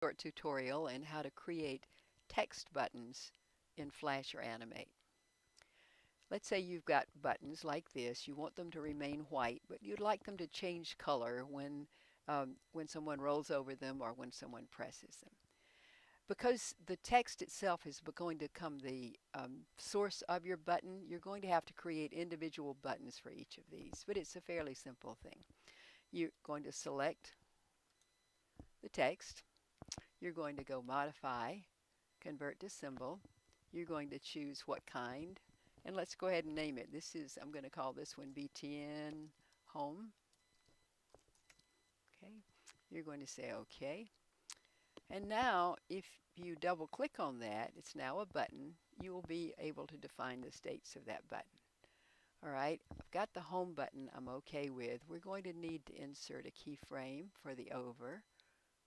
short tutorial on how to create text buttons in Flash or Animate. Let's say you've got buttons like this. You want them to remain white, but you'd like them to change color when someone rolls over them or when someone presses them. Because the text itself is going to become the source of your button, you're going to have to create individual buttons for each of these, but it's a fairly simple thing. You're going to select the text. You're going to go Modify, Convert to Symbol. You're going to choose what kind, and let's go ahead and name it. I'm going to call this one BTN Home. Okay, you're going to say OK. And now, if you double click on that, it's now a button. You will be able to define the states of that button. All right, I've got the home button I'm okay with. We're going to need to insert a keyframe for the over,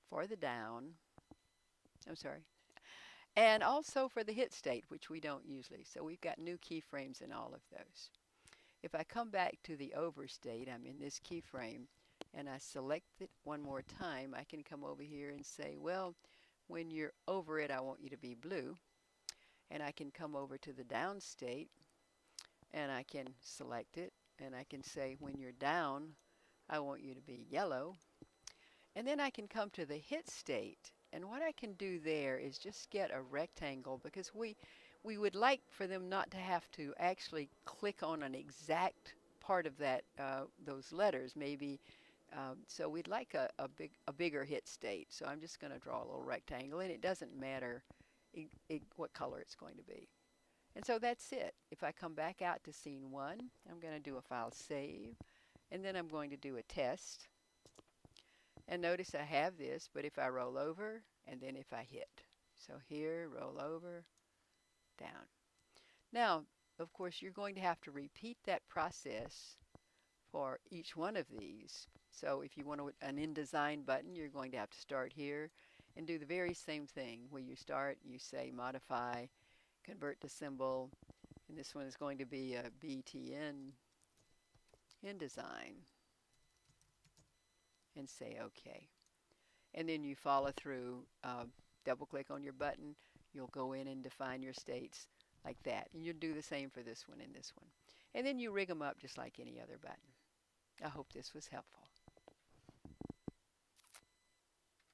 for the down, and also for the hit state, which we don't usually. So we've got new keyframes in all of those. If I come back to the over state, I'm in this keyframe, and I select it one more time, I can come over here and say, well, when you're over it, I want you to be blue. And I can come over to the down state, and I can select it, and I can say, when you're down, I want you to be yellow. And then I can come to the hit state, and what I can do there is just get a rectangle, because we would like for them not to have to actually click on an exact part of that those letters, maybe. So we'd like a bigger hit state. So I'm just going to draw a little rectangle, and it doesn't matter what color it's going to be. And so that's it. If I come back out to scene 1, I'm going to do a file save, and then I'm going to do a test. And notice I have this, but if I roll over, and then if I hit. So here, roll over, down. Now, of course, you're going to have to repeat that process for each one of these. So if you want an InDesign button, you're going to have to start here and do the very same thing. Where you start, you say Modify, Convert to Symbol, and this one is going to be a BTN InDesign, and say OK. And then you follow through, double click on your button, you'll go in and define your states like that. And you'll do the same for this one and this one. And then you rig them up just like any other button. I hope this was helpful.